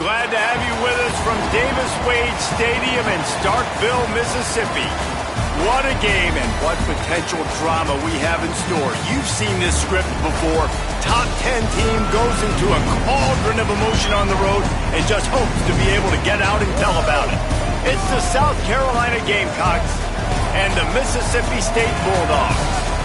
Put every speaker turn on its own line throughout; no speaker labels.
Glad to have you with us from Davis-Wade Stadium in Starkville, Mississippi. What a game and what potential drama we have in store. You've seen this script before. Top 10 team goes into a cauldron of emotion on the road and just hopes to be able to get out and tell about it. It's the South Carolina Gamecocks and the Mississippi State Bulldogs.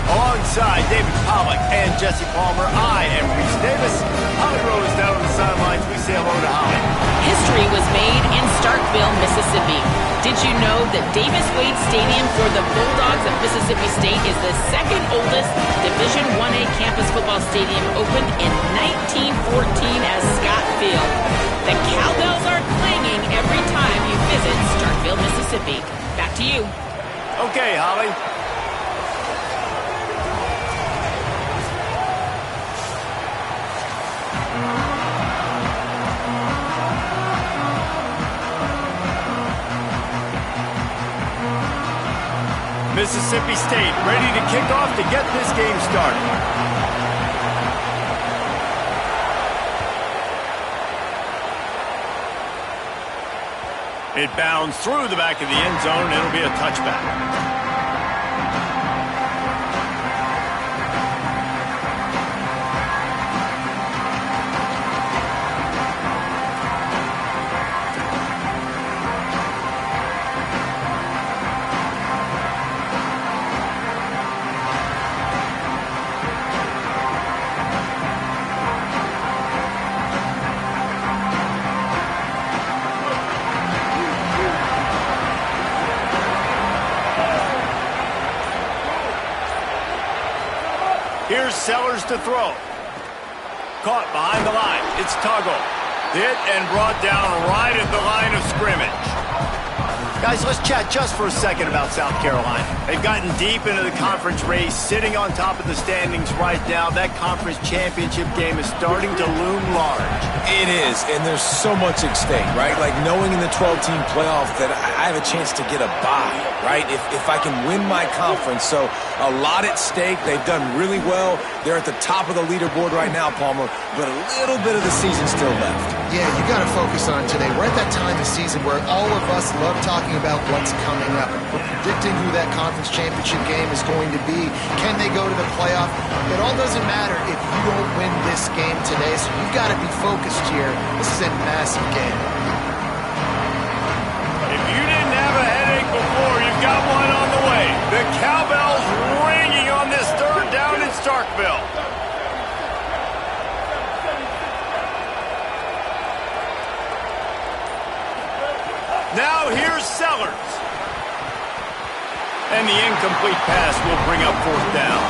Alongside David Pollack and Jesse Palmer, I am Reese Davis. Holly Rose down on the sidelines. We say hello to Holly.
History was made in Starkville, Mississippi. Did you know that Davis-Wade Stadium for the Bulldogs of Mississippi State is the second oldest Division I-A campus football stadium, opened in 1914 as Scott Field? The cowbells are clanging every time you visit Starkville, Mississippi. Back to you.
Okay, Holly. Mississippi State ready to kick off to get this game started. It bounds through the back of the end zone. It'll be a touchback. Here's Sellers to throw. Caught behind the line. It's Tuggle. Hit and brought down right at the line of scrimmage. Guys, let's chat just for a second about South Carolina. They've gotten deep into the conference race, sitting on top of the standings right now. That conference championship game is starting to loom large.
It is, and there's so much at stake, right? Like knowing in the 12-team playoff that I have a chance to get a bye, right? If I can win my conference. So a lot at stake. They've done really well. They're at the top of the leaderboard right now, Palmer, but a little bit of the season still left.
Yeah, you got to focus on today. We're at that time of season where all of us love talking about what's coming up. We're predicting who that conference championship game is going to be. Can they go to the playoff? It all doesn't matter if you don't win this game today, so you've got to be focused here. This is a massive game.
If you didn't have a headache before, you've got one on the way. The cowbells ringing on this third down in Starkville. Now here's Sellers. And the incomplete pass will bring up fourth down.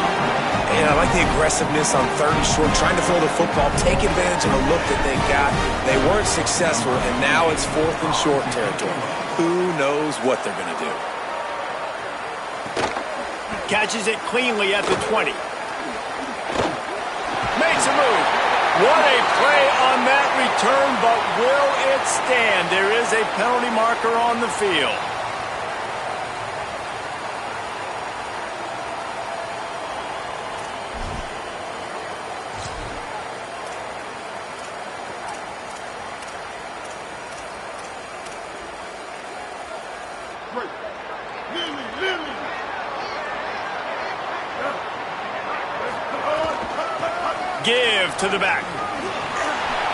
And I like the aggressiveness on third and short, trying to throw the football, take advantage of the look that they got. They weren't successful, and now it's fourth and short territory. Who knows what they're going to do?
Catches it cleanly at the 20. Makes a move. What a play on that return, but will it stand? There is a penalty marker on the field. Give to the back.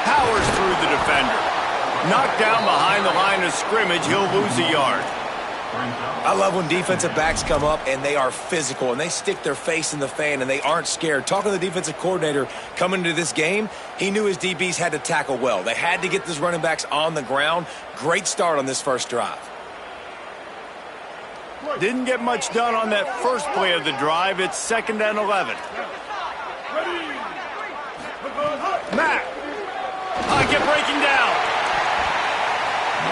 Powers through the defender. Knocked down behind the line of scrimmage. He'll lose a yard.
I love when defensive backs come up and they are physical and they stick their face in the fan and they aren't scared. Talking to the defensive coordinator coming into this game, he knew his DBs had to tackle well. They had to get these running backs on the ground. Great start on this first drive.
Didn't get much done on that first play of the drive. It's 2nd and 11. Mack. Pocket breaking down.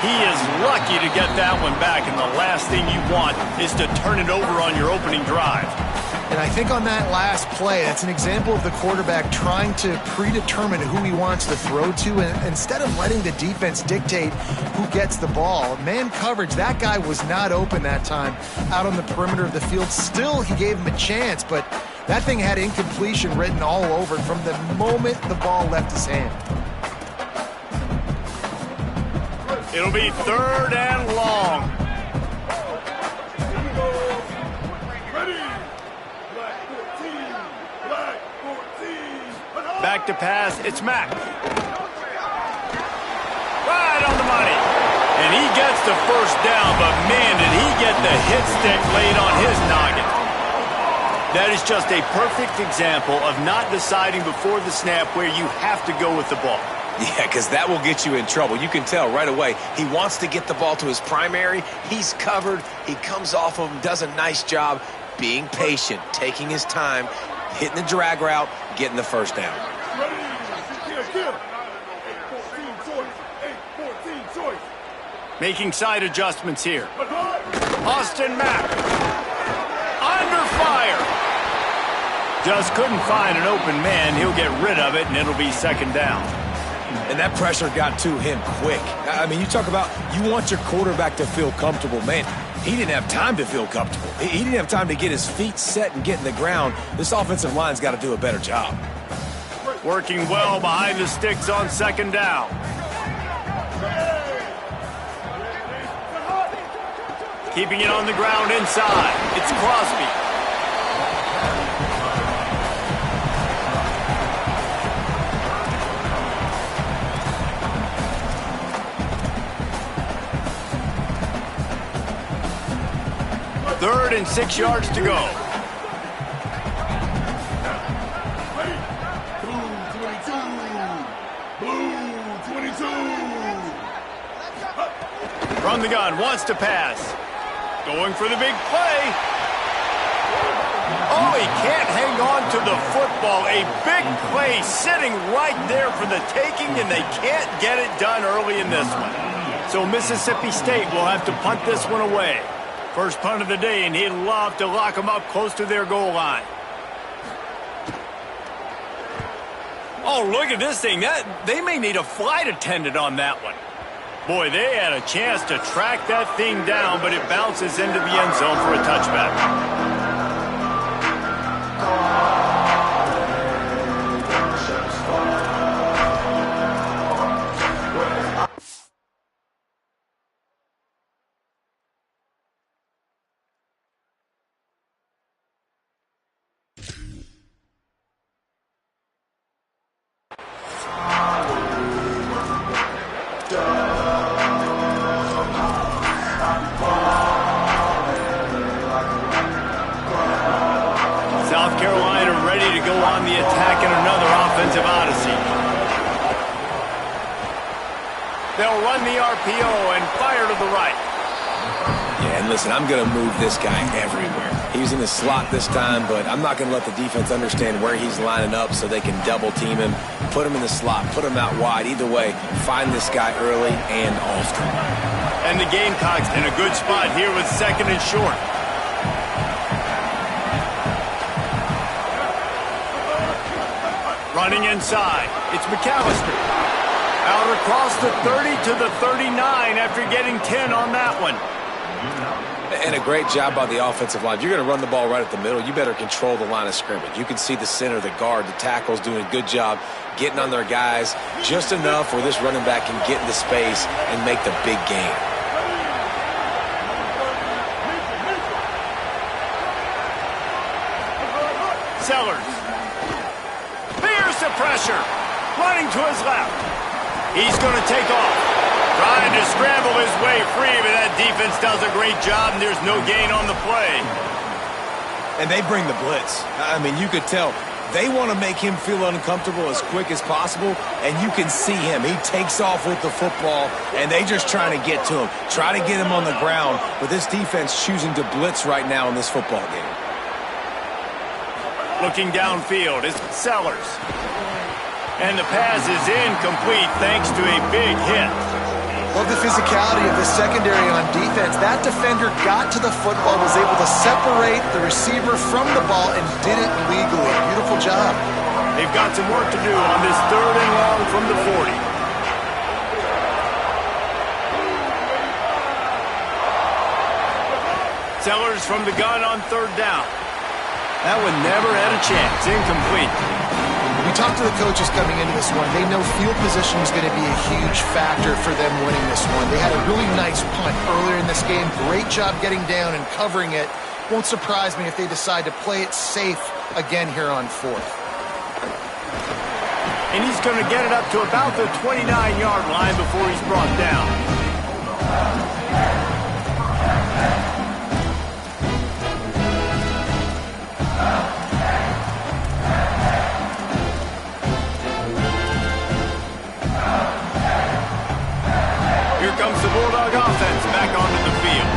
He is lucky to get that one back, and the last thing you want is to turn it over on your opening drive.
And I think on that last play, that's an example of the quarterback trying to predetermine who he wants to throw to, and instead of letting the defense dictate who gets the ball. Man coverage, that guy was not open that time out on the perimeter of the field. Still, he gave him a chance, but that thing had incompletion written all over it from the moment the ball left his hand.
It'll be 3rd and long. Back to pass, it's Mack. Right on the money. And he gets the first down, but man, did he get the hit stick laid on his noggin. That is just a perfect example of not deciding before the snap where you have to go with the ball.
Yeah, because that will get you in trouble. You can tell right away he wants to get the ball to his primary. He's covered. He comes off of him, does a nice job being patient, taking his time, hitting the drag route, getting the first down.
Making side adjustments here. Austin Mack. Under fire. Just couldn't find an open man. He'll get rid of it, and it'll be 2nd down.
And that pressure got to him quick. I mean, you talk about you want your quarterback to feel comfortable. Man, he didn't have time to feel comfortable. He didn't have time to get his feet set and get in the ground. This offensive line's got to do a better job.
Working well behind the sticks on 2nd down. Keeping it on the ground inside. It's Crosby. Third and 6 yards to go. From the gun, wants to pass. Going for the big play. Oh, he can't hang on to the football. A big play sitting right there for the taking, and they can't get it done early in this one. So Mississippi State will have to punt this one away. First punt of the day, and he'd love to lock them up close to their goal line. Oh, look at this thing. They may need a flight attendant on that one. Boy, they had a chance to track that thing down, but it bounces into the end zone for a touchback. South Carolina ready to go on the attack in another offensive odyssey. They'll run the RPO and fire to the right.
Yeah, and listen, I'm going to move this guy everywhere. He's in the slot this time, but I'm not going to let the defense understand where he's lining up so they can double team him, put him in the slot, put him out wide. Either way, find this guy early and often.
And the Gamecocks in a good spot here with 2nd and short. Running inside, it's McAllister. Out across the 30 to the 39 after getting 10 on that one.
And a great job by the offensive line. If you're going to run the ball right at the middle, you better control the line of scrimmage. You can see the center, the guard, the tackles doing a good job getting on their guys just enough where this running back can get into space and make the big gain.
Sellers. Fears the pressure. Running to his left. He's going to take off. Trying to scramble his way free, but that defense does a great job, and there's no gain on the play.
And they bring the blitz. I mean, you could tell they want to make him feel uncomfortable as quick as possible, and you can see him. He takes off with the football, and they just trying to get to him, try to get him on the ground, but this defense choosing to blitz right now in this football game.
Looking downfield is Sellers. And the pass is incomplete thanks to a big hit.
Love the physicality of the secondary on defense. That defender got to the football, was able to separate the receiver from the ball, and did it legally. Beautiful job.
They've got some work to do on this 3rd and long from the 40. Sellers from the gun on 3rd down. That one never had a chance. Incomplete.
We talked to the coaches coming into this one. They know field position is going to be a huge factor for them winning this one. They had a really nice punt earlier in this game. Great job getting down and covering it. Won't surprise me if they decide to play it safe again here on fourth.
And he's going to get it up to about the 29-yard line before he's brought down. Here comes the Bulldog offense back onto the field.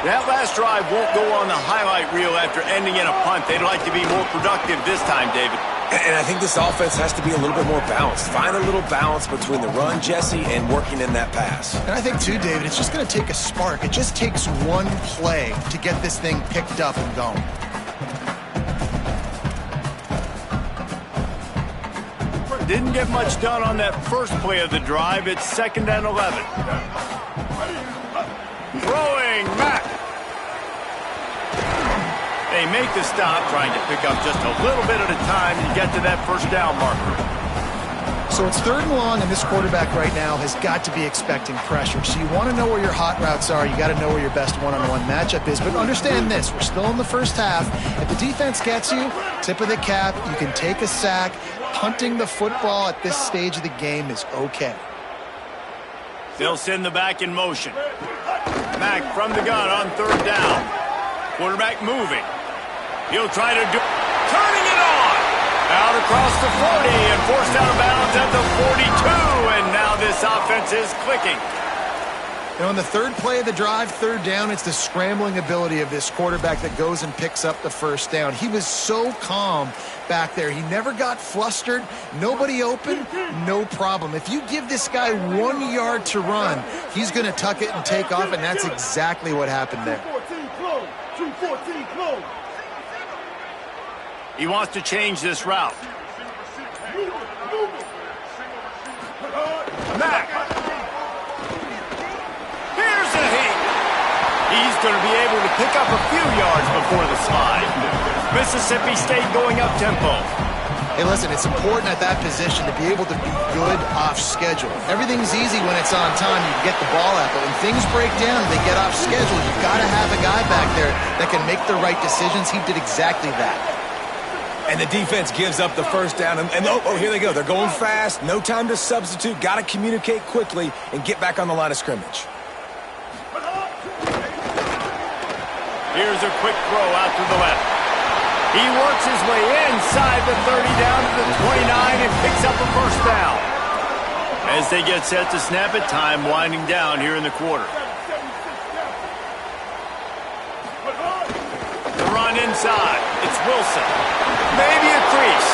That last drive won't go on the highlight reel after ending in a punt. They'd like to be more productive this time, David.
And I think this offense has to be a little bit more balanced. Find a little balance between the run, Jesse, and working in that pass.
And I think, too, David, it's just going to take a spark. It just takes one play to get this thing picked up and going.
Didn't get much done on that first play of the drive. It's 2nd and 11. Throwing, Mack. They make the stop, trying to pick up just a little bit at a time and get to that first down marker.
So it's 3rd and long, and this quarterback right now has got to be expecting pressure. So you want to know where your hot routes are. You got to know where your best one-on-one matchup is. But understand this, we're still in the first half. If the defense gets you, tip of the cap, you can take a sack. Punting the football at this stage of the game is okay.
They'll send the back in motion. Mack from the gun on 3rd down. Quarterback moving. He'll try to do... Turning it on! Out across the 40 and forced out of bounds at the 42. And now this offense is clicking.
And on the 3rd play of the drive, 3rd down, it's the scrambling ability of this quarterback that goes and picks up the first down. He was so calm back there. He never got flustered. Nobody open, no problem. If you give this guy 1 yard to run, he's going to tuck it and take off, and that's exactly what happened there.
He wants to change this route. Mack. Here's a hit. He's going to be able to pick up a few yards before the slide. Mississippi State going up tempo.
Hey, listen, it's important at that position to be able to be good off schedule. Everything's easy when it's on time. You can get the ball out, but when things break down and they get off schedule, you've got to have a guy back there that can make the right decisions. He did exactly that.
And the defense gives up the first down. And here they go. They're going fast. No time to substitute. Got to communicate quickly and get back on the line of scrimmage.
Here's a quick throw out to the left. He works his way inside the 30 down to the 29 and picks up a first down. As they get set to snap it, time winding down here in the quarter. The run inside. It's Wilson. Maybe a crease.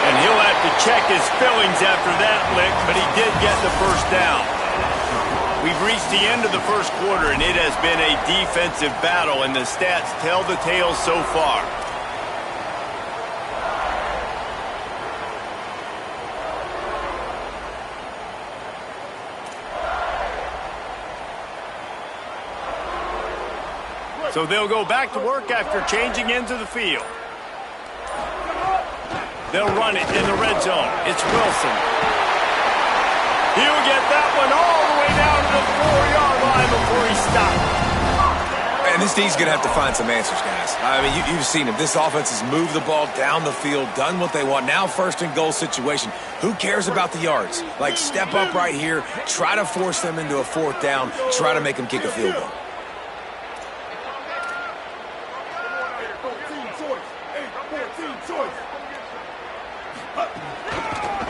And he'll have to check his fillings after that lick, but he did get the first down. We've reached the end of the first quarter, and it has been a defensive battle, and the stats tell the tale so far. So they'll go back to work after changing into the field. They'll run it in the red zone. It's Wilson. He'll get that one all the way down to the 4-yard line before he stops.
And this D's going to have to find some answers, guys. I mean, you've seen it. This offense has moved the ball down the field, done what they want. Now 1st and goal situation. Who cares about the yards? Like, step up right here, try to force them into a 4th down, try to make them kick a field goal.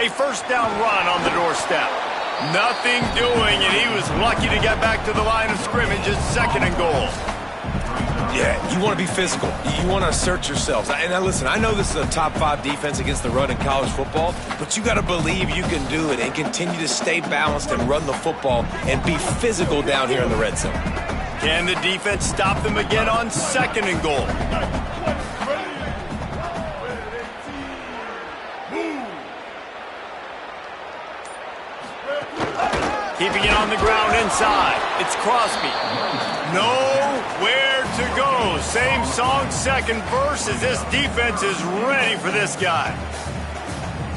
A first down run on the doorstep. Nothing doing, and he was lucky to get back to the line of scrimmage at 2nd and goal.
Yeah, you want to be physical. You want to assert yourselves. And now listen, I know this is a top 5 defense against the run in college football, but you got to believe you can do it and continue to stay balanced and run the football and be physical down here in the red zone.
Can the defense stop them again on 2nd and goal? Keeping it on the ground inside. It's Crosby. Nowhere to go. Same song, 2nd verse, as this defense is ready for this guy.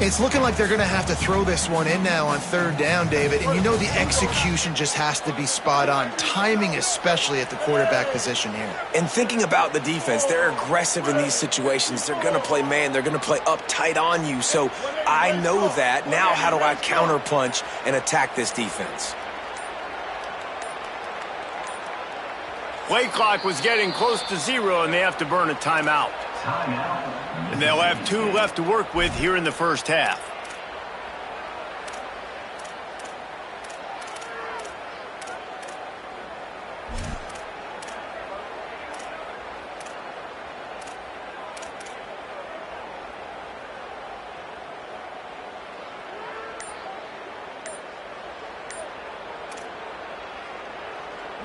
It's looking like they're going to have to throw this one in now on third down, David. And you know the execution just has to be spot on. Timing especially at the quarterback position here.
And thinking about the defense, they're aggressive in these situations. They're going to play man. They're going to play up tight on you. So I know that. Now how do I counterpunch and attack this defense?
Play clock was getting close to 0, and they have to burn a timeout. And they'll have 2 left to work with here in the first half.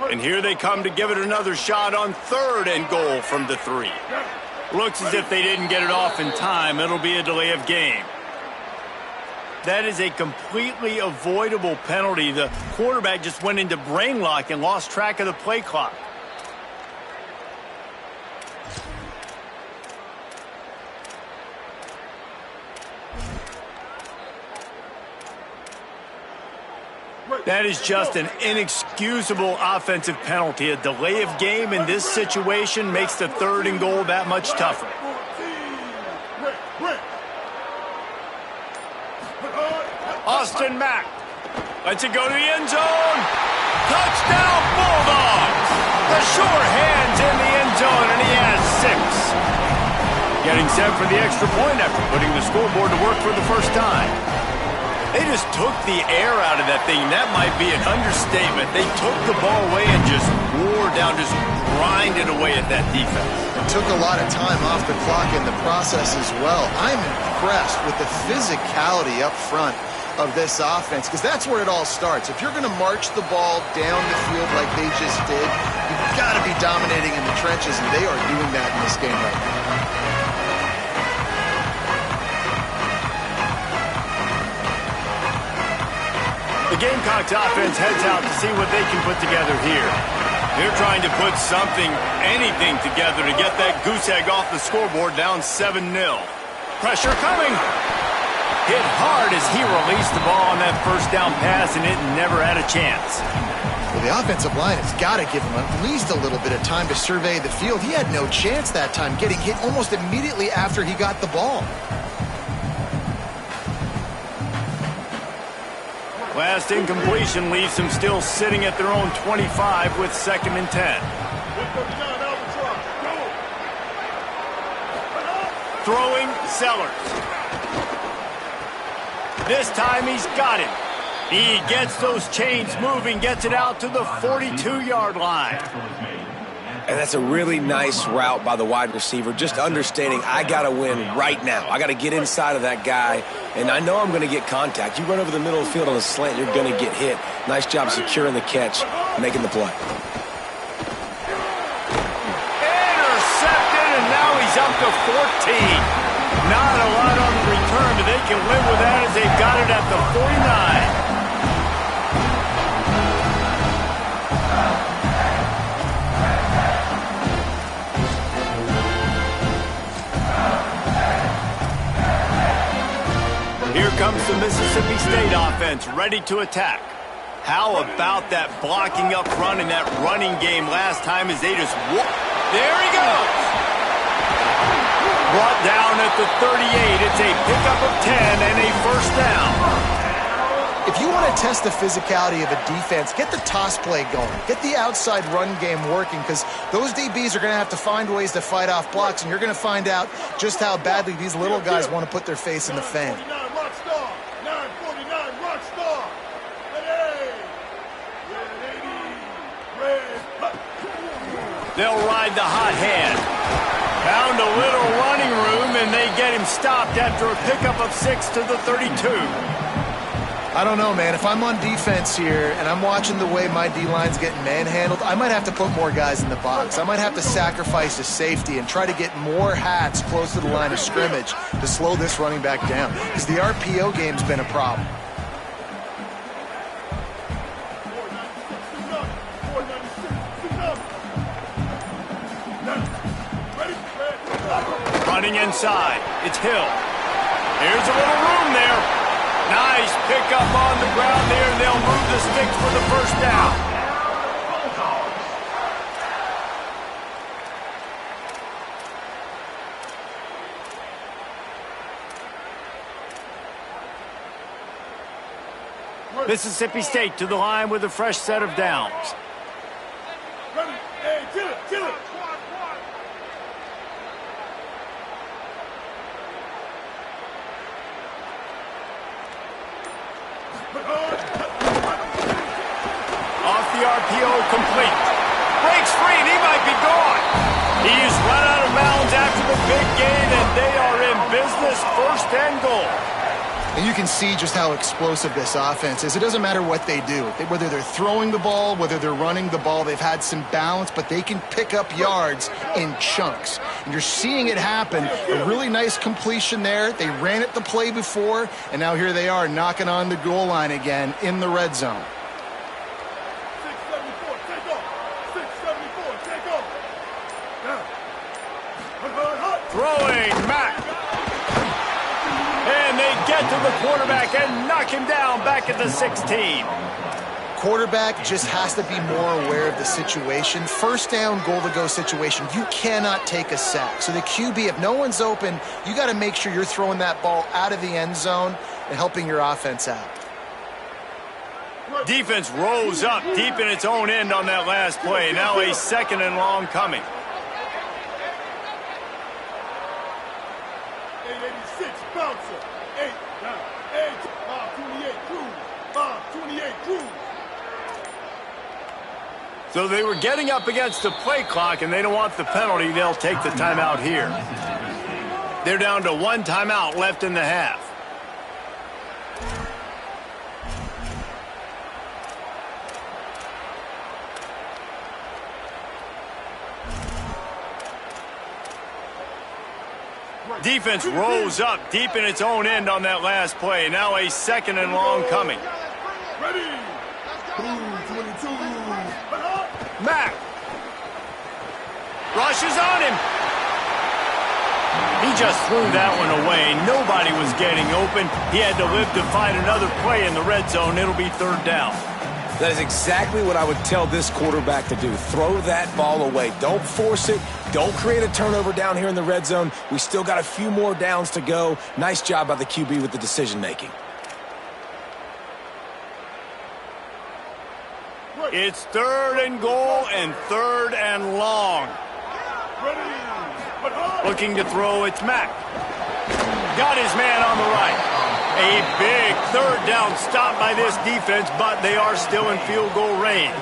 And here they come to give it another shot on 3rd and goal from the 3. Looks as if they didn't get it off in time. It'll be a delay of game. That is a completely avoidable penalty. The quarterback just went into brain lock and lost track of the play clock. That is just an inexcusable offensive penalty. A delay of game in this situation makes the 3rd and goal that much tougher. Austin Mack lets it go to the end zone. Touchdown Bulldogs! The sure hands in the end zone, and he has 6. Getting set for the extra point after putting the scoreboard to work for the first time. They just took the air out of that thing. That might be an understatement. They took the ball away and just wore down, just grinded away at that defense.
It took a lot of time off the clock in the process as well. I'm impressed with the physicality up front of this offense, because that's where it all starts. If you're going to march the ball down the field like they just did, you've got to be dominating in the trenches, and they are doing that in this game right now.
The Gamecocks offense heads out to see what they can put together here. They're trying to put something, anything together to get that goose egg off the scoreboard down 7-0. Pressure coming. Hit hard as he released the ball on that first down pass, and it never had a chance.
Well, the offensive line has got to give him at least a little bit of time to survey the field. He had no chance that time, getting hit almost immediately after he got the ball.
Last incompletion leaves them still sitting at their own 25 with 2nd and 10. Throwing Sellers. This time he's got it. He gets those chains moving, gets it out to the 42-yard line.
And that's a really nice route by the wide receiver, just understanding I got to win right now. I got to get inside of that guy, and I know I'm going to get contact. You run over the middle of the field on a slant, you're going to get hit. Nice job securing the catch, making the play.
Intercepted, and now he's up to 14. Not a lot on the return, but they can live with that as they've got it at the 49. Here comes the Mississippi State offense, ready to attack. How about that blocking up front and that running game last time as they just there he goes! Brought down at the 38. It's a pickup of 10 and a first down.
If you want to test the physicality of a defense, get the toss play going. Get the outside run game working, because those DBs are going to have to find ways to fight off blocks, and you're going to find out just how badly these little guys want to put their face in the fan.
They'll ride the hot hand. Found a little running room, and they get him stopped after a pickup of 6 to the 32.
I don't know, man. If I'm on defense here and I'm watching the way my D-line's getting manhandled, I might have to put more guys in the box. I might have to sacrifice a safety and try to get more hats close to the line of scrimmage to slow this running back down, because the RPO game's been a problem.
Running inside, it's Hill. Here's a little room there. Nice pickup on the ground there, and they'll move the sticks for the first down. Mississippi State to the line with a fresh set of downs.
Ready? Hey, kill it, kill it.
Off the RPO, complete. Breaks free, and he might be gone. He's run out of bounds after the big gain, and they are in business, 1st and goal.
And you can see just how explosive this offense is. It doesn't matter what they do. Whether they're throwing the ball, whether they're running the ball, they've had some balance, but they can pick up yards in chunks. And you're seeing it happen. A really nice completion there. They ran it the play before, and now here they are knocking on the goal line again in the red zone.
674, take off. 674, take off. Down.
Throwing, Mack. And they get to the quarterback and knock him down back at the 16.
Quarterback just has to be more aware of the situation. 1st down, goal-to-go situation. You cannot take a sack. So the QB, if no one's open, you got to make sure you're throwing that ball out of the end zone and helping your offense out.
Defense rose up deep in its own end on that last play. Now a 2nd and long coming.
886, bouncer. 8, down. 8, 528, cruise. 528, cruise.
So they were getting up against the play clock, and they don't want the penalty. They'll take the timeout here. They're down to 1 timeout left in the half. Defense rose up deep in its own end on that last play. Now a 2nd and long coming.
Ready. 22.
Mack rushes on him. He just threw that one away. Nobody was getting open. He had to live to fight another play in the red zone. It'll be 3rd down.
That is exactly what I would tell this quarterback to do. Throw that ball away. Don't force it. Don't create a turnover down here in the red zone. We still got a few more downs to go. Nice job by the QB with the decision-making.
It's 3rd and goal and 3rd and long. Looking to throw, it's Mack. Got his man on the right. A big 3rd down stop by this defense, but they are still in field goal range.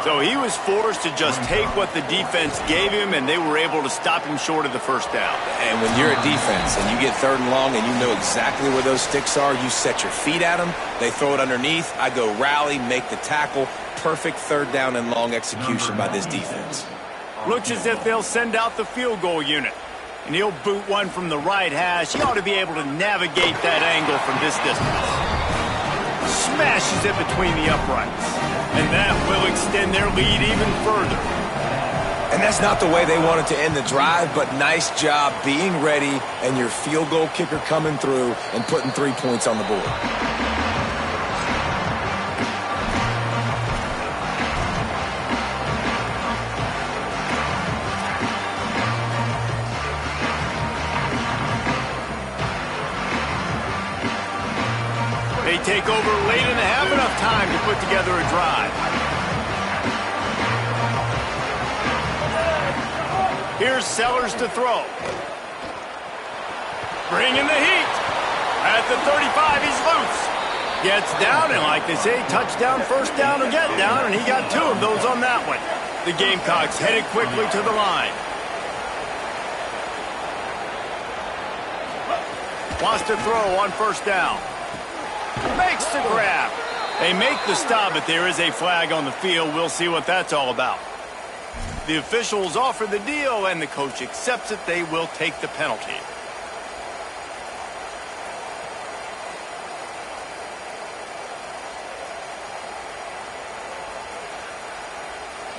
So he was forced to just take what the defense gave him, and they were able to stop him short of the 1st down.
And when you're a defense and you get 3rd and long and you know exactly where those sticks are, you set your feet at them, they throw it underneath, I go rally, make the tackle. Perfect 3rd down and long execution by this defense.
Looks as if they'll send out the field goal unit. And he'll boot one from the right hash. He ought to be able to navigate that angle from this distance. Smashes it between the uprights. And that will extend their lead even further.
And that's not the way they wanted to end the drive, but nice job being ready and your field goal kicker coming through and putting 3 points on the board.
They take over late and have enough time to put together a drive. Here's Sellers to throw. Bringing the heat. At the 35, he's loose. Gets down, and like they say, touchdown, 1st down, or get down, and he got 2 of those on that one. The Gamecocks headed quickly to the line. Wants to throw on 1st down. Makes the grab. They make the stop, but there is a flag on the field. We'll see what that's all about. The officials offer the deal, and the coach accepts it. They will take the penalty.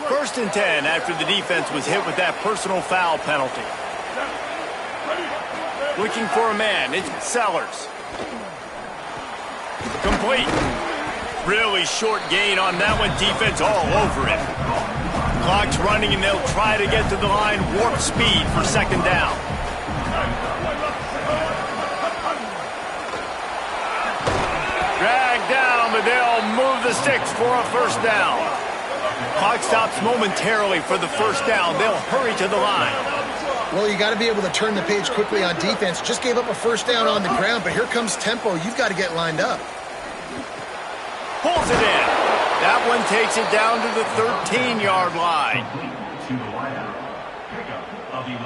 First and 10 after the defense was hit with that personal foul penalty. Looking for a man. It's Sellers. Complete. Really short gain on that one. Defense all over it. Clock's running, and they'll try to get to the line. Warp speed for second down. Drag down, but they'll move the sticks for a first down. Clock stops momentarily for the first down. They'll hurry to the line.
Well, you got to be able to turn the page quickly on defense. Just gave up a first down on the ground, but here comes tempo. You've got to get lined up.
Pulls it in. That one takes it down to the 13-yard line.
To the wideout. Pickup of 11.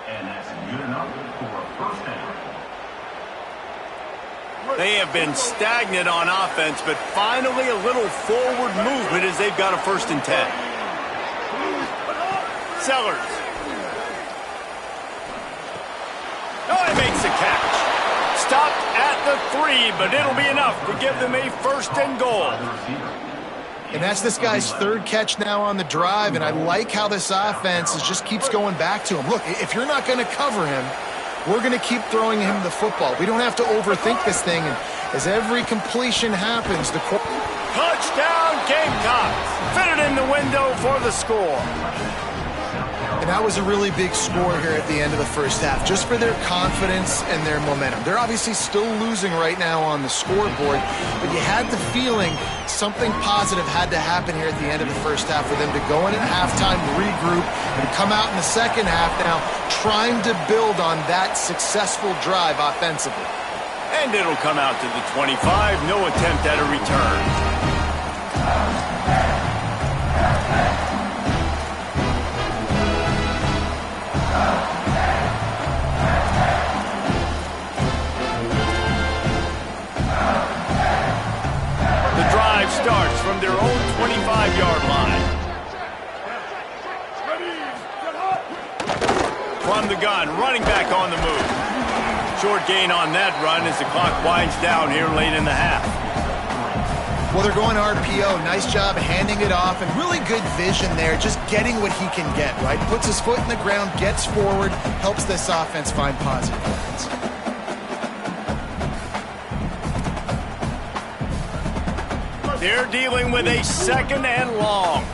And that's good enough for a first down.
They have been stagnant on offense, but finally a little forward movement as they've got a 1st and 10. Sellers. Oh, he makes the catch. Stopped at the 3, but it'll be enough to give them a 1st and goal.
And that's this guy's 3rd catch now on the drive, and I like how this offense just keeps going back to him. Look, if you're not going to cover him, we're going to keep throwing him the football. We don't have to overthink this thing, and as every completion happens, the
touchdown Gamecocks! Fit it in the window for the score.
And that was a really big score here at the end of the first half, just for their confidence and their momentum. They're obviously still losing right now on the scoreboard, but you had the feeling something positive had to happen here at the end of the first half for them to go in at halftime, regroup, and come out in the second half now trying to build on that successful drive offensively.
And it'll come out to the 25. No attempt at a return. The drive starts from their own 25-yard line. From the gun, running back on the move. Short gain on that run as the clock winds down here late in the half.
Well, they're going RPO. Nice job handing it off, and really good vision there, just getting what he can get, right? Puts his foot in the ground, gets forward, helps this offense find positive points.
They're dealing with a 2nd and long.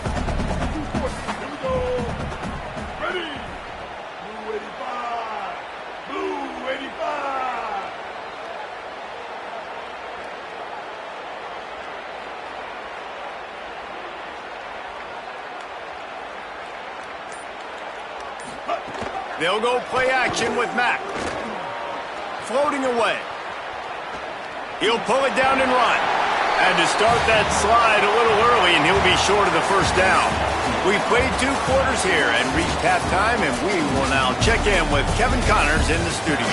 They'll go play action with Mack. Floating away. He'll pull it down and run. And to start that slide a little early, and he'll be short of the first down. We've played 2 quarters here and reached halftime, and we will now check in with Kevin Connors in the studio.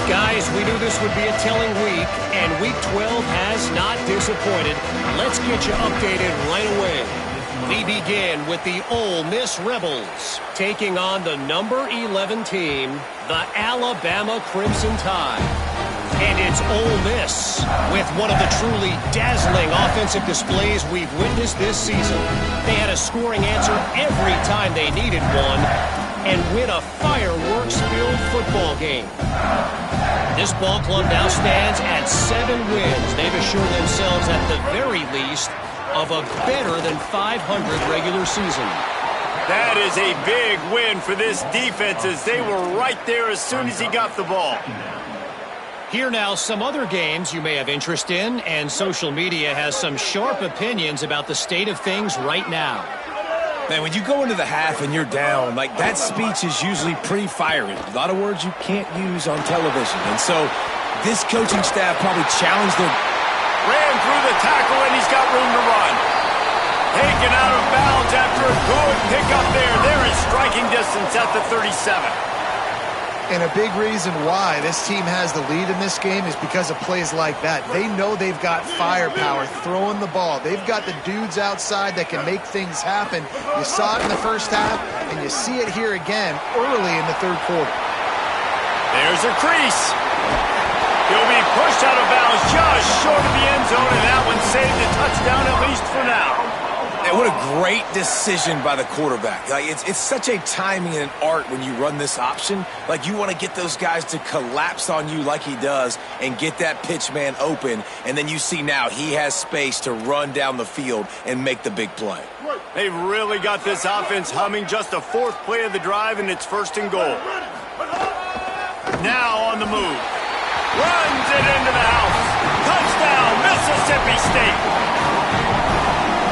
Guys, we knew this would be a telling week, and Week 12 has not disappointed. Let's get you updated right away. We begin with the Ole Miss Rebels taking on the number 11 team, the Alabama Crimson Tide. And it's Ole Miss with one of the truly dazzling offensive displays we've witnessed this season. They had a scoring answer every time they needed one and win a fireworks-filled football game. This ball club now stands at 7 wins. They've assured themselves at the very least of a better than 500 regular season.
That is a big win for this defense as they were right there as soon as he got the ball.
Here now some other games you may have interest in, and social media has some sharp opinions about the state of things right now.
Man, when you go into the half and you're down, like that speech is usually pretty fiery. A lot of words you can't use on television. And so this coaching staff probably challenged them.
Ran through the tackle, and he's got room to run. Taken out of bounds after a good pickup there. They're in striking distance at the 37.
And a big reason why this team has the lead in this game is because of plays like that. They know they've got firepower throwing the ball. They've got the dudes outside that can make things happen. You saw it in the first half, and you see it here again early in the third quarter.
There's a crease. He'll be pushed out of bounds just short of the end zone, and that one saved a touchdown at least for now.
And what a great decision by the quarterback. Like it's such a timing and an art when you run this option. Like you want to get those guys to collapse on you like he does and get that pitch man open. And then you see now he has space to run down the field and make the big play.
They've really got this offense humming. Just the fourth play of the drive, and it's 1st and goal. Now on the move. Runs it into the house. Touchdown, Mississippi State.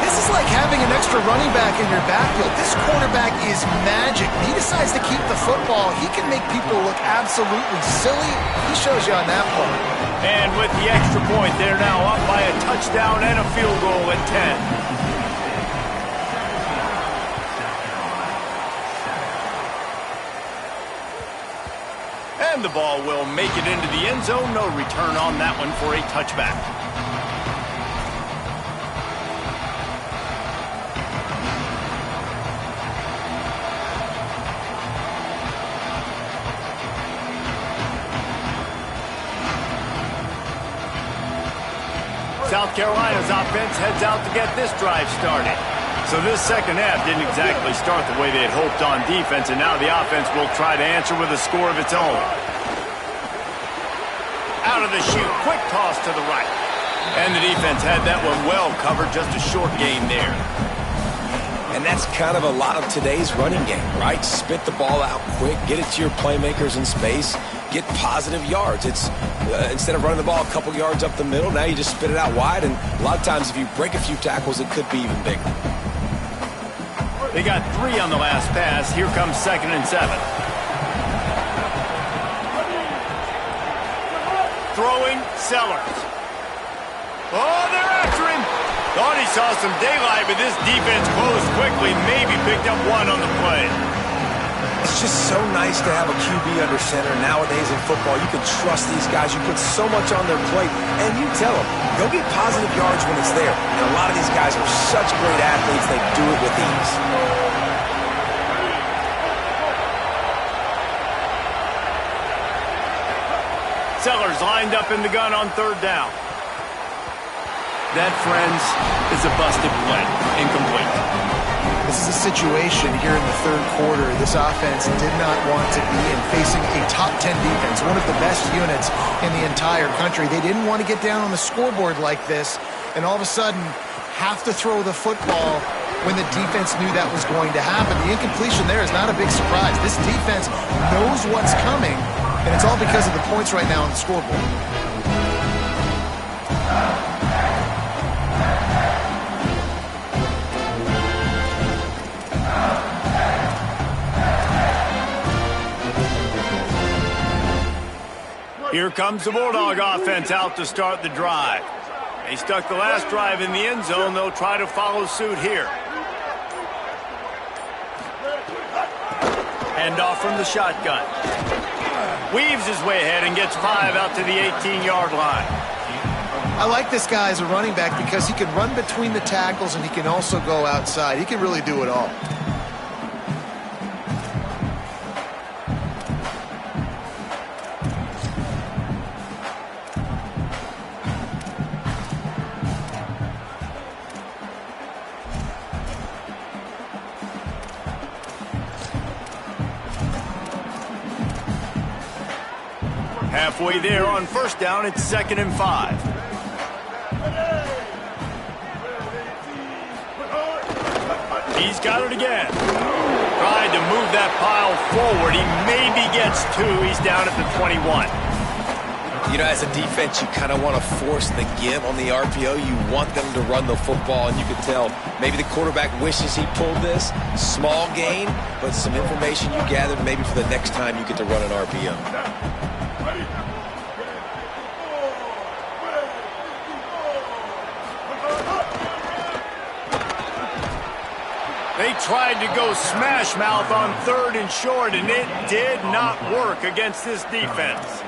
This is like having an extra running back in your backfield. This quarterback is magic. When he decides to keep the football, he can make people look absolutely silly. He shows you on that part.
And with the extra point, they're now up by a touchdown and a field goal at 10. And the ball will make it into the end zone. No return on that one for a touchback. South Carolina's offense heads out to get this drive started. So this second half didn't exactly start the way they had hoped on defense, and now the offense will try to answer with a score of its own. Out of the chute, quick toss to the right. And the defense had that one well covered, just a short gain there.
And that's kind of a lot of today's running game, right? Spit the ball out quick, get it to your playmakers in space, get positive yards. It's instead of running the ball a couple yards up the middle, now you just spit it out wide, and a lot of times if you break a few tackles, it could be even bigger.
They got 3 on the last pass. Here comes 2nd and 7. Throwing, Sellers. Oh, they're after him. Thought he saw some daylight, but this defense closed quickly. Maybe picked up 1 on the play.
It's just so nice to have a QB under center. Nowadays in football, you can trust these guys. You put so much on their plate, and you tell them, go get positive yards when it's there. And a lot of these guys are such great athletes, they do it with ease.
Sellers lined up in the gun on 3rd down. That, friends, is a busted play. Incomplete.
This is a situation here in the 3rd quarter this offense did not want to be in, facing a top 10 defense, one of the best units in the entire country. They didn't want to get down on the scoreboard like this, and all of a sudden have to throw the football when the defense knew that was going to happen. The incompletion there is not a big surprise. This defense knows what's coming, and it's all because of the points right now on the scoreboard.
Here comes the Bulldog offense out to start the drive. They stuck the last drive in the end zone. They'll try to follow suit here. Hand off from the shotgun. Weaves his way ahead and gets 5 out to the 18-yard line.
I like this guy as a running back because he can run between the tackles and he can also go outside. He can really do it all.
Halfway there on 1st down, it's 2nd and 5. He's got it again. Tried to move that pile forward. He maybe gets 2. He's down at the 21.
You know, as a defense, you kind of want to force the give on the RPO. You want them to run the football, and you can tell maybe the quarterback wishes he pulled this. Small gain, but some information you gathered maybe for the next time you get to run an RPO.
They tried to go smash mouth on 3rd and short, and it did not work against this defense.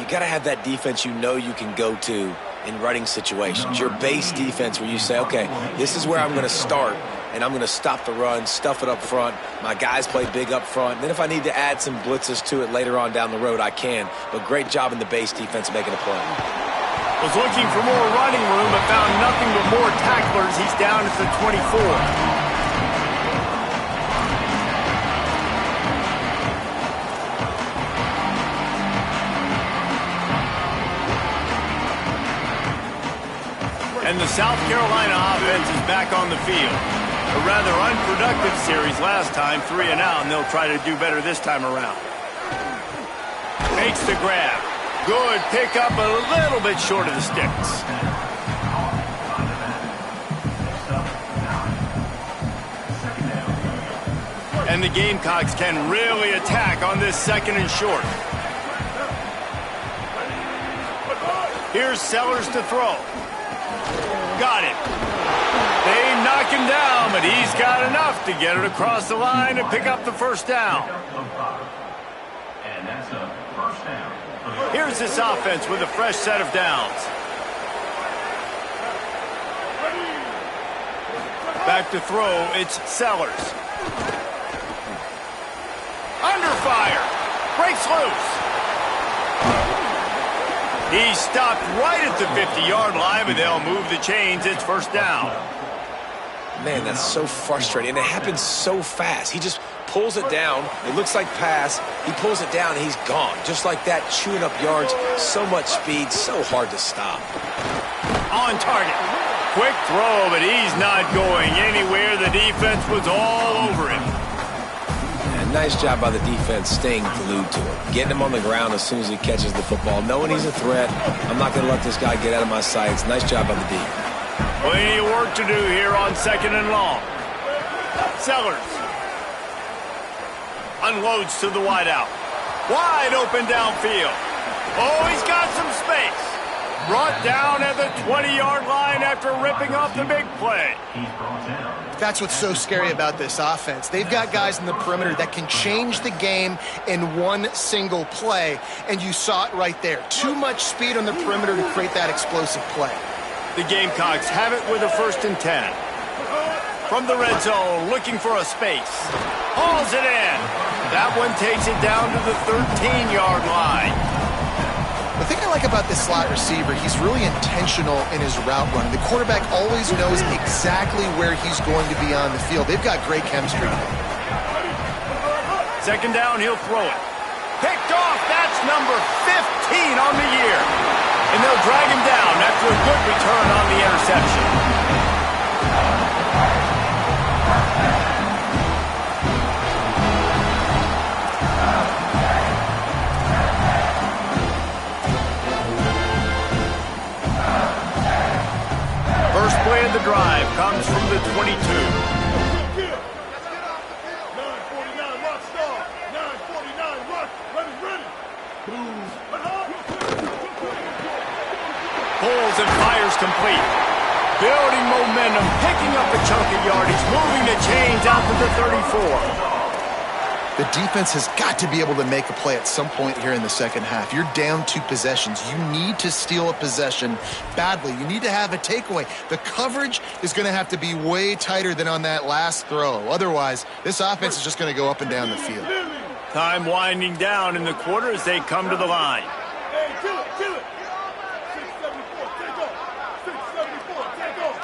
You got to have that defense you know you can go to in running situations. Your base defense where you say, okay, this is where I'm going to start, and I'm going to stop the run, stuff it up front. My guys play big up front. Then if I need to add some blitzes to it later on down the road, I can. But great job in the base defense making a play.
Was looking for more running room, but found nothing but more tacklers. He's down at the 24. And the South Carolina offense is back on the field. A rather unproductive series last time, 3 and out, and they'll try to do better this time around. Makes the grab. Good pickup, but a little bit short of the sticks. And the Gamecocks can really attack on this 2nd and short. Here's Sellers to throw. Got it. They knock him down, but he's got enough to get it across the line and pick up the first down.
And that's a first down.
Here's this offense with a fresh set of downs. Back to throw, it's Sellers. Under fire. Breaks loose. He's stopped right at the 50-yard line, but they'll move the chains. It's first down.
Man, that's so frustrating. And it happens so fast. He just pulls it down. It looks like pass. He pulls it down, and he's gone. Just like that, chewing up yards. So much speed, so hard to stop.
On target. Quick throw, but he's not going anywhere. The defense was all over him.
And nice job by the defense staying glued to him. Getting him on the ground as soon as he catches the football. Knowing he's a threat. I'm not going to let this guy get out of my sights. Nice job by the D.
Plenty of work to do here on 2nd and long. Sellers. Unloads to the wideout. Wide open downfield. Oh, he's got some space. Brought down at the 20-yard line after ripping off the big play.
He's brought down.
That's what's so scary about this offense. They've got guys in the perimeter that can change the game in one single play, and you saw it right there. Too much speed on the perimeter to create that explosive play.
The Gamecocks have it with a 1st and 10. From the red zone, looking for a space. Hauls it in. That one takes it down to the 13-yard line.
The thing I like about this slot receiver, he's really intentional in his route running. The quarterback always knows exactly where he's going to be on the field. They've got great chemistry together.
2nd down, he'll throw it. Picked off. That's number 15 on the year. And they'll drag him down after a good return on the interception. First play of the drive comes from the 22.
9:49, rock star. 9:49, rock. Ready.
Pulls and fires complete. Building momentum, picking up a chunk of yardage, moving the chains out to the 34.
The defense has got to be able to make a play at some point here in the 2nd half. You're down 2 possessions. You need to steal a possession badly. You need to have a takeaway. The coverage is going to have to be way tighter than on that last throw. Otherwise, this offense is just going to go up and down the field.
Time winding down in the quarter as they come to the line.
Hey, kill it. 674, take off. 674, take off.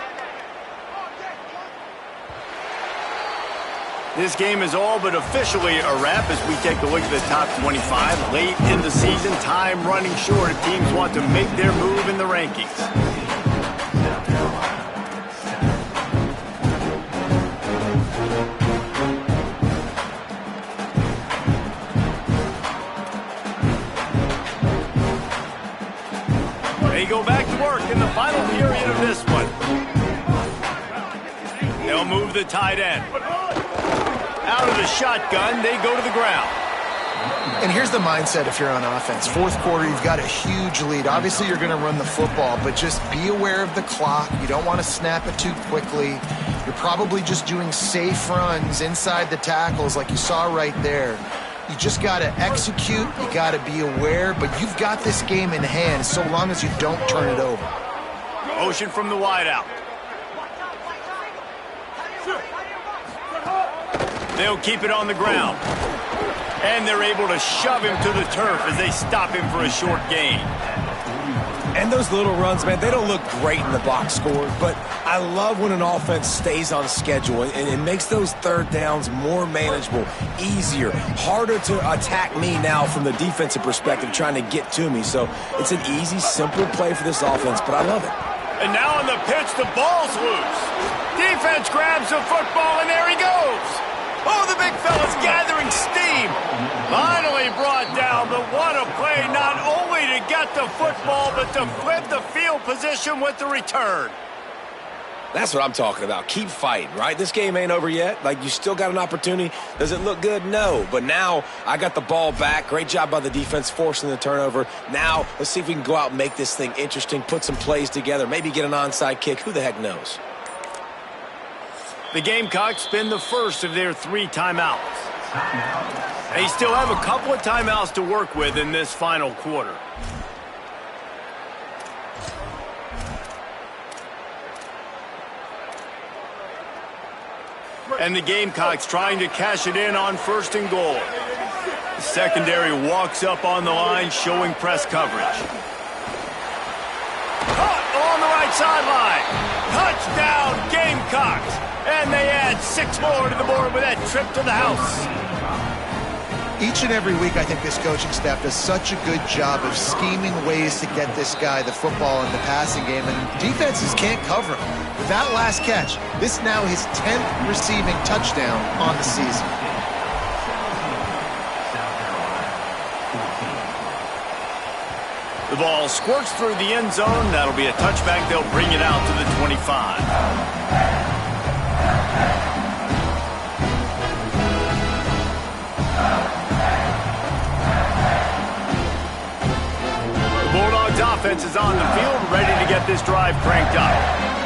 This game is all but officially a wrap as we take a look at the top 25. Late in the season, time running short. Teams want to make their move in the rankings. They go back to work in the final period of this one. They'll move the tight end. Out of the shotgun, they go to the ground.
And here's the mindset if you're on offense. 4th quarter, you've got a huge lead. Obviously, you're going to run the football, but just be aware of the clock. You don't want to snap it too quickly. You're probably just doing safe runs inside the tackles like you saw right there. You just got to execute. You got to be aware, but you've got this game in hand so long as you don't turn it over.
Motion from the wideout. They'll keep it on the ground. And they're able to shove him to the turf as they stop him for a short gain.
And those little runs, man, they don't look great in the box score, but I love when an offense stays on schedule and it makes those third downs more manageable, easier, harder to attack me now from the defensive perspective trying to get to me. So it's an easy, simple play for this offense, but I love it.
And now on the pitch, the ball's loose. Defense grabs the football, and there he goes. Oh, the big fella's gathering steam. Finally brought down, but what a play, not only to get the football, but to flip the field position with the return.
That's what I'm talking about. Keep fighting, right? This game ain't over yet. Like, you still got an opportunity. Does it look good? No. But now I got the ball back. Great job by the defense forcing the turnover. Now let's see if we can go out and make this thing interesting, put some plays together, maybe get an onside kick. Who the heck knows?
The Gamecocks spend the first of their 3 timeouts. They still have a couple of timeouts to work with in this final quarter. And the Gamecocks trying to cash it in on 1st and goal. The secondary walks up on the line, showing press coverage. Caught along the right sideline. Touchdown, Gamecocks. And they add 6 more to the board with that trip to the house.
Each and every week, I think this coaching staff does such a good job of scheming ways to get this guy the football in the passing game, and defenses can't cover him. With that last catch, this is now his 10th receiving touchdown on the season.
The ball squirts through the end zone. That'll be a touchback. They'll bring it out to the 25. Bulldogs offense is on the field, ready to get this drive cranked up.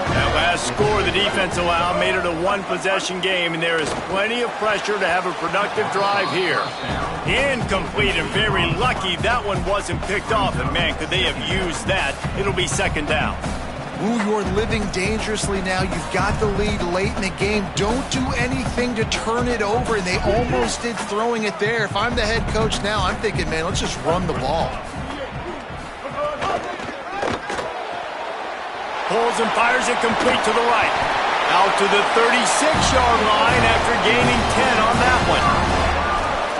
That last score the defense allowed made it a 1-possession game, and there is plenty of pressure to have a productive drive here. Incomplete, and very lucky that one wasn't picked off, and man, could they have used that. It'll be 2nd down.
Ooh, you're living dangerously now. You've got the lead late in the game. Don't do anything to turn it over, and they almost did throwing it there. If I'm the head coach now, I'm thinking, man, let's just run the ball.
Pulls and fires it complete to the right. Out to the 36-yard line after gaining 10 on that one.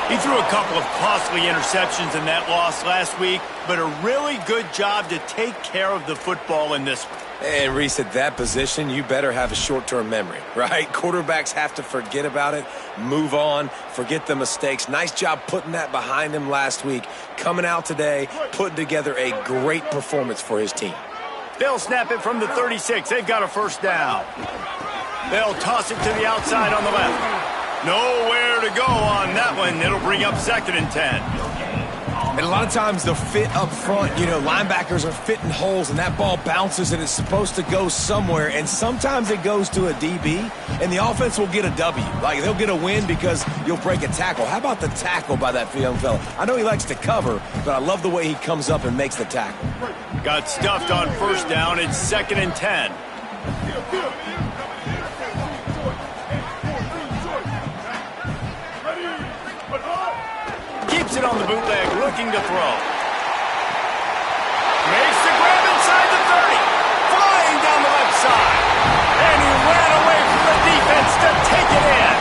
He threw a couple of costly interceptions in that loss last week, but a really good job to take care of the football in this one.
And Reese, at that position, you better have a short-term memory, right? Quarterbacks have to forget about it, move on, forget the mistakes. Nice job putting that behind him last week. Coming out today, putting together a great performance for his team.
They'll snap it from the 36. They've got a 1st down. They'll toss it to the outside on the left. Nowhere to go on that one. It'll bring up 2nd and 10.
And a lot of times the fit up front, linebackers are fitting holes and that ball bounces and it's supposed to go somewhere. And sometimes it goes to a DB and the offense will get a W. Like they'll get a win because you'll break a tackle. How about the tackle by that young fella? I know he likes to cover, but I love the way he comes up and makes the tackle.
Got stuffed on 1st down. It's 2nd and 10. Keeps it on the bootleg, looking to throw. Makes the grab inside the 30. Flying down the left side. And he ran away from the defense to take it in.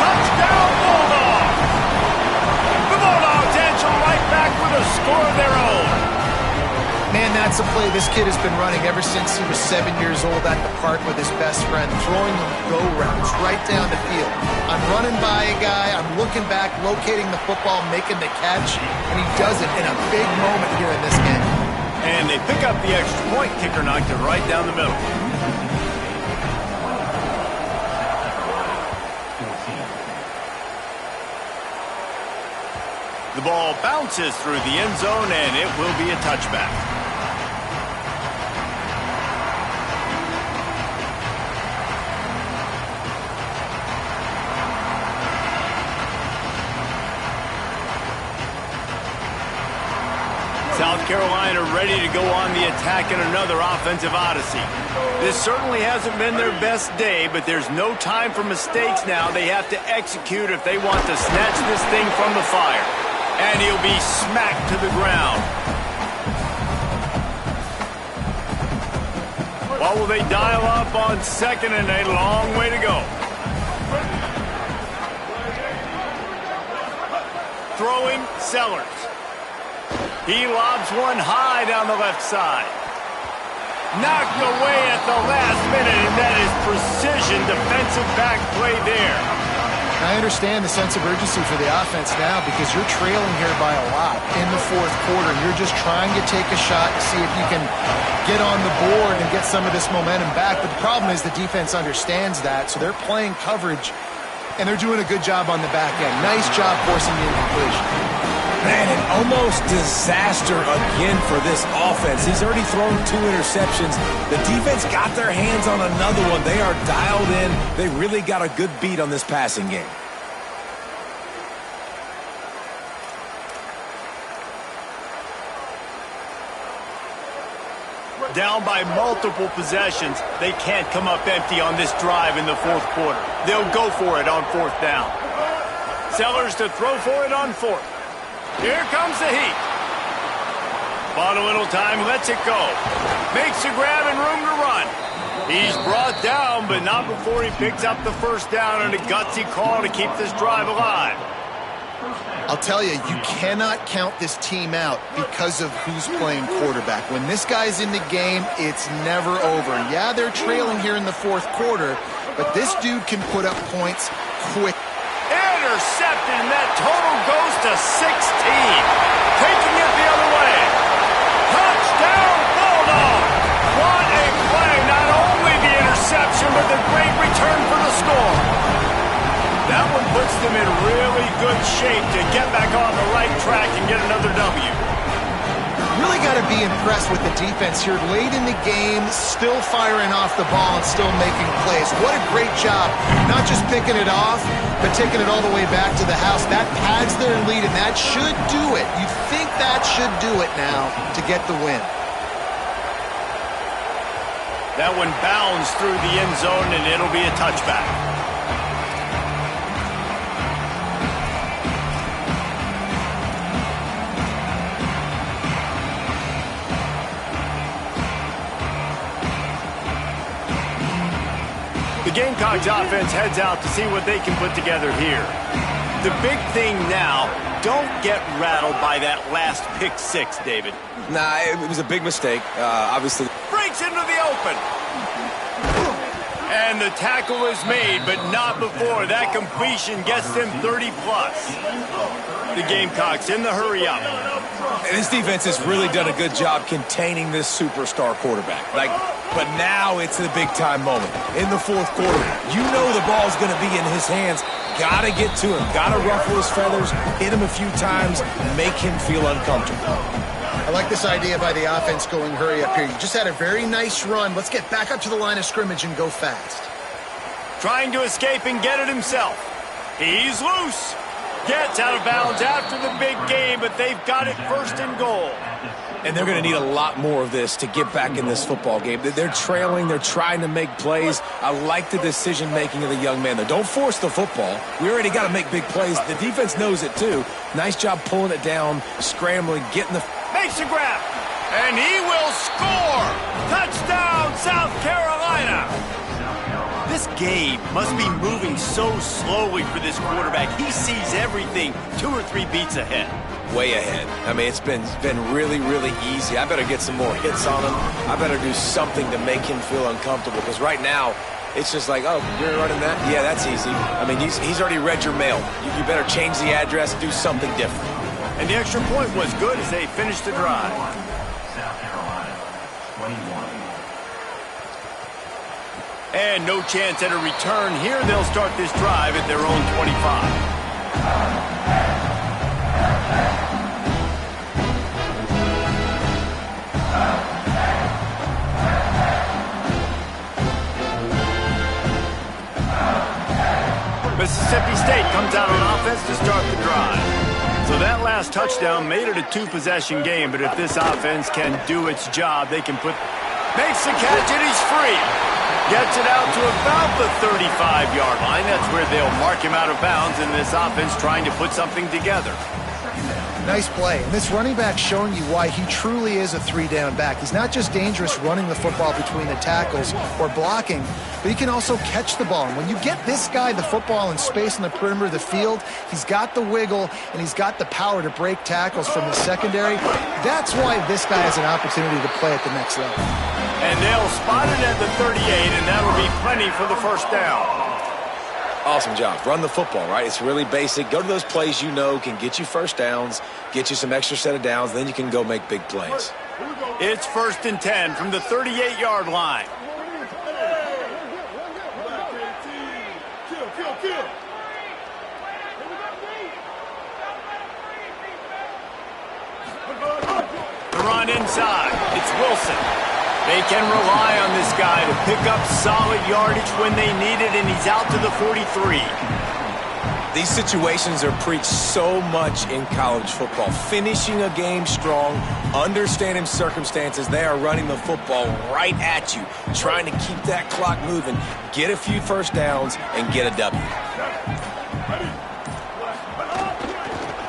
Touchdown, Bulldogs. The Bulldogs answer right back with a score of their own.
Man, that's a play this kid has been running ever since he was 7 years old at the park with his best friend, throwing them go-rounds right down the field. I'm running by a guy, I'm looking back, locating the football, making the catch, and he does it in a big moment here in this game.
And they pick up the extra point. Kicker knocked it right down the middle. The ball bounces through the end zone, and it will be a touchback. South Carolina ready to go on the attack in another offensive odyssey. This certainly hasn't been their best day, but there's no time for mistakes now. They have to execute if they want to snatch this thing from the fire. And he'll be smacked to the ground. What will they dial up on second and a long way to go? Throwing Sellers. He lobs one high down the left side. Knocked away at the last minute, and that is precision defensive back play there.
I understand the sense of urgency for the offense now because you're trailing here by a lot in the fourth quarter. You're just trying to take a shot to see if you can get on the board and get some of this momentum back. But the problem is the defense understands that, so they're playing coverage, and they're doing a good job on the back end. Nice job forcing the incompletion.
Man, an almost disaster again for this offense. He's already thrown 2 interceptions. The defense got their hands on another one. They are dialed in. They really got a good beat on this passing game.
Down by multiple possessions, they can't come up empty on this drive in the fourth quarter. They'll go for it on fourth down. Sellers to throw for it on fourth. Here comes the heat. Bought a little time, lets it go. Makes a grab and room to run. He's brought down, but not before he picks up the first down and a gutsy call to keep this drive alive.
I'll tell you, you cannot count this team out because of who's playing quarterback. When this guy's in the game, it's never over. Yeah, they're trailing here in the fourth quarter, but this dude can put up points quick.
Intercepted, and that total goes to 16. Taking it the other way. Touchdown, Bulldog! What a play! Not only the interception, but the great return for the score. That one puts them in really good shape to get back on the right track and get another W.
Really got to be impressed with the defense here late in the game, still firing off the ball and still making plays. What a great job, not just picking it off, but taking it all the way back to the house. That pads their lead, and that should do it. You'd think that should do it now to get the win.
That one bounds through the end zone, and it'll be a touchback. The Gamecocks offense heads out to see what they can put together here. The big thing now, don't get rattled by that last pick six, David.
Nah, it was a big mistake, obviously.
Breaks into the open. And the tackle is made, but not before. That completion gets them 30-plus. The Gamecocks in the hurry up.
And this defense has really done a good job containing this superstar quarterback. But now it's the big-time moment. In the fourth quarter, you know the ball's going to be in his hands. Got to get to him. Got to ruffle his feathers, hit him a few times, make him feel uncomfortable.
I like this idea by the offense going hurry up here. You just had a very nice run. Let's get back up to the line of scrimmage and go fast.
Trying to escape and get it himself. He's loose. Gets out of bounds after the big game, but they've got it first and goal.
And they're going to need a lot more of this to get back in this football game. They're trailing. They're trying to make plays. I like the decision-making of the young man there. Don't force the football. We already got to make big plays. The defense knows it, too. Nice job pulling it down, scrambling, getting the...
Makes a grab, and he will score! Touchdown, South Carolina! This game must be moving so slowly for this quarterback. He sees everything 2 or 3 beats ahead.
Way ahead. I mean, it's been really, really easy. I better get some more hits on him. I better do something to make him feel uncomfortable, because right now, it's just like, oh, you're running that? Yeah, that's easy. I mean, he's already read your mail. You better change the address, do something different.
And the extra point was good as they finished the drive.
South Carolina, 21.
And no chance at a return here. They'll start this drive at their own 25. Mississippi State comes out on offense to start the drive. So that last touchdown made it a 2-possession game, but if this offense can do its job, they can put... Makes the catch, and he's free. Gets it out to about the 35-yard line. That's where they'll mark him out of bounds, and this offense trying to put something together.
Nice play. And this running back showing you why he truly is a three-down back. He's not just dangerous running the football between the tackles or blocking, but he can also catch the ball. And when you get this guy the football in space on the perimeter of the field, he's got the wiggle and he's got the power to break tackles from the secondary. That's why this guy has an opportunity to play at the next level.
And they'll spot it at the 38, and that'll be plenty for the first down.
Awesome job. Run the football, right? It's really basic. Go to those plays you know can get you first downs, get you some extra set of downs, then you can go make big plays.
It's 1st and 10 from the 38-yard line. The run inside. It's Wilson. They can rely on this guy to pick up solid yardage when they need it, and he's out to the 43.
These situations are preached so much in college football. Finishing a game strong, understanding circumstances. They are running the football right at you, trying to keep that clock moving, get a few first downs, and get a W.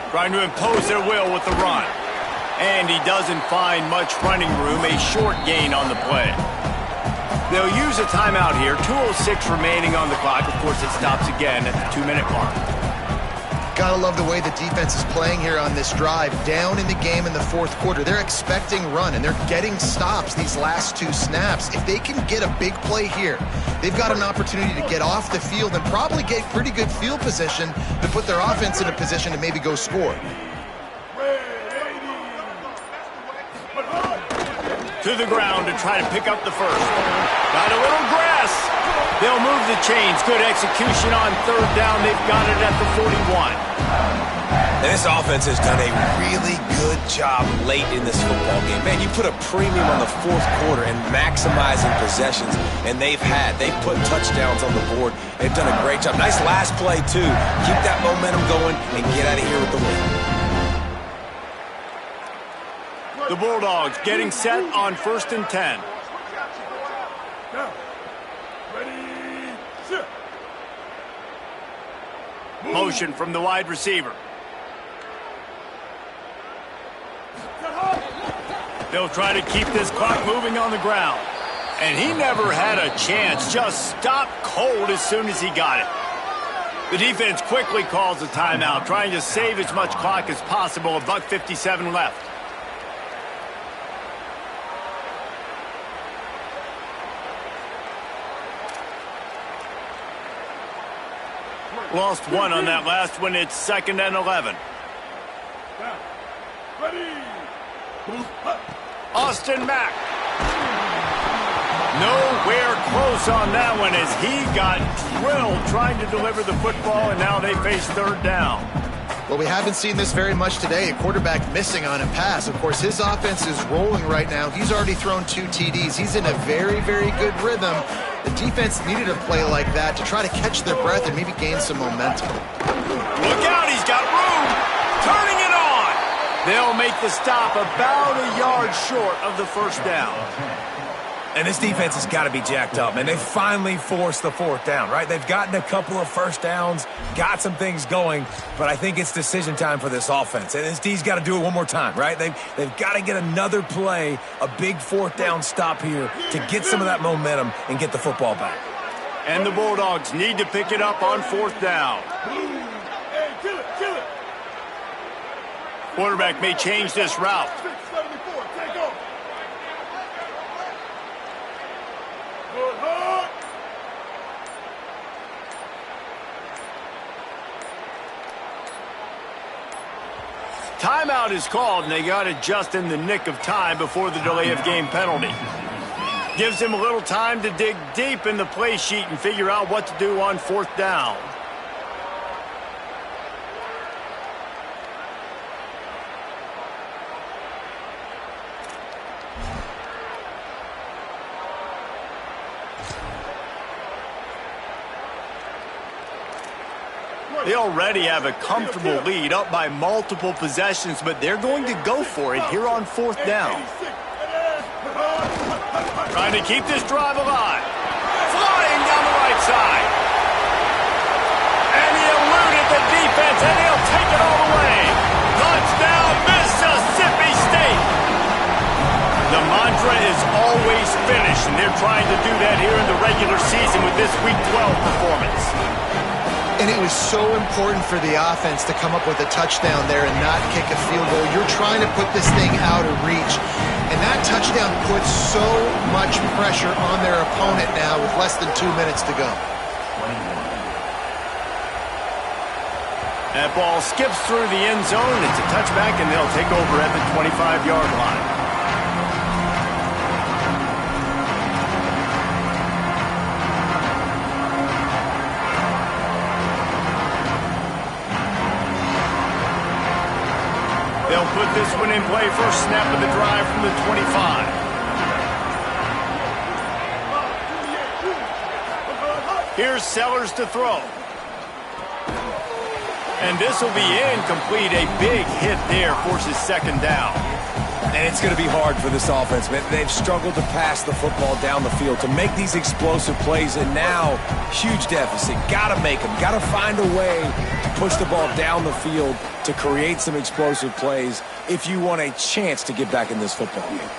Trying to impose their will with the run. And he doesn't find much running room, a short gain on the play. They'll use a timeout here, 2:06 remaining on the clock. Of course, it stops again at the 2-minute mark.
Gotta love the way the defense is playing here on this drive. Down in the game in the fourth quarter. They're expecting run, and they're getting stops these last two snaps. If they can get a big play here, they've got an opportunity to get off the field and probably get pretty good field position to put their offense in a position to maybe go score.
To the ground to try to pick up the first. Got a little grass. They'll move the chains. Good execution on 3rd down. They've got it at the 41.
And this offense has done a really good job late in this football game. Man, you put a premium on the fourth quarter and maximizing possessions, and they've put touchdowns on the board. They've done a great job. Nice last play, too. Keep that momentum going and get out of here with the win.
The Bulldogs getting set on 1st and 10. Motion from the wide receiver. They'll try to keep this clock moving on the ground. And he never had a chance. Just stopped cold as soon as he got it. The defense quickly calls a timeout, trying to save as much clock as possible. $1:57 left. Lost one on that last one. It's 2nd and 11. Austin Mack. Nowhere close on that one as he got drilled trying to deliver the football, and now they face 3rd down.
Well, we haven't seen this very much today. A quarterback missing on a pass. Of course, his offense is rolling right now. He's already thrown 2 TDs. He's in a very, very good rhythm. The defense needed a play like that to try to catch their breath and maybe gain some momentum.
Look out, he's got room. Turning it on. They'll make the stop about a yard short of the first down.
And this defense has got to be jacked up, man. They finally forced the 4th down, right? They've gotten a couple of first downs, got some things going, but I think it's decision time for this offense. And this D's got to do it one more time, right? They've got to get another play, a big 4th down stop here to get some of that momentum and get the football back.
And the Bulldogs need to pick it up on 4th down. Quarterback may change this route. Timeout is called, and they got it just in the nick of time before the delay of game penalty. Gives him a little time to dig deep in the play sheet and figure out what to do on 4th down. They already have a comfortable lead, up by multiple possessions, but they're going to go for it here on 4th down. Trying to keep this drive alive. Flying down the right side. And he eluded the defense, and he'll take it all the way. Touchdown, mantra is always finish, and they're trying to do that here in the regular season with this Week 12 performance.
And it was so important for the offense to come up with a touchdown there and not kick a field goal. You're trying to put this thing out of reach. And that touchdown puts so much pressure on their opponent now with less than 2 minutes to go.
That ball skips through the end zone. It's a touchback, and they'll take over at the 25-yard line. They'll put this one in play. First snap of the drive from the 25. Here's Sellers to throw. And this will be incomplete. A big hit there forces second down.
And it's going to be hard for this offense, man. They've struggled to pass the football down the field, to make these explosive plays, and now, huge deficit. Got to make them. Got to find a way to push the ball down the field to create some explosive plays if you want a chance to get back in this football game.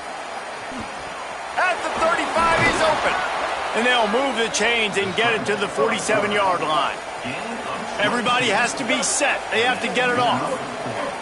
At the 35, he's open. And they'll move the chains and get it to the 47-yard line. Everybody has to be set. They have to get it off.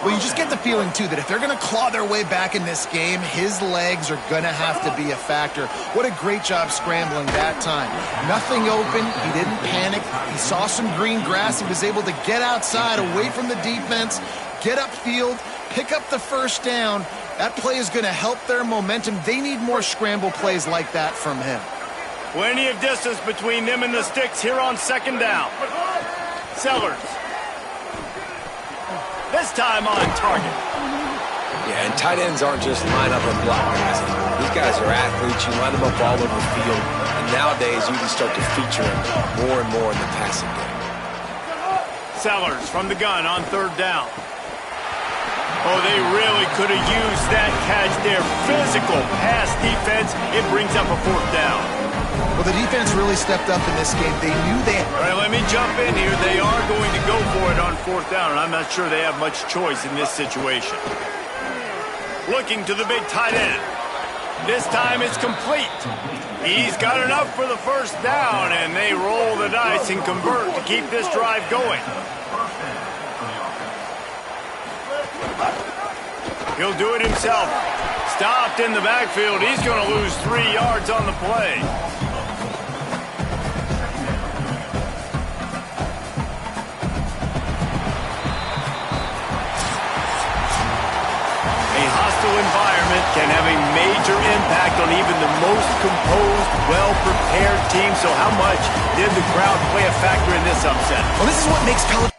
Well, you just get the feeling, too, that if they're going to claw their way back in this game, his legs are going to have to be a factor. What a great job scrambling that time. Nothing open. He didn't panic. He saw some green grass. He was able to get outside, away from the defense, get upfield, pick up the first down. That play is going to help their momentum. They need more scramble plays like that from him.
Plenty of distance between them and the sticks here on second down. Sellers. This time on target.
Yeah, and tight ends aren't just line up and block guys. These guys are athletes. You line them up all over the field. And nowadays, you can start to feature them more and more in the passing game.
Sellers from the gun on third down. Oh, they really could have used that catch there. Physical pass defense. It brings up a fourth down.
Well, the defense really stepped up in this game. They knew they had...
All right, let me jump in here. They are going to go for it on fourth down, and I'm not sure they have much choice in this situation. Looking to the big tight end. This time it's complete. He's got enough for the first down, and they roll the dice and convert to keep this drive going. He'll do it himself. Stopped in the backfield. He's going to lose 3 yards on the play. Environment can have a major impact on even the most composed, well-prepared team. So how much did the crowd play a factor in this upset?
Well, this is what makes college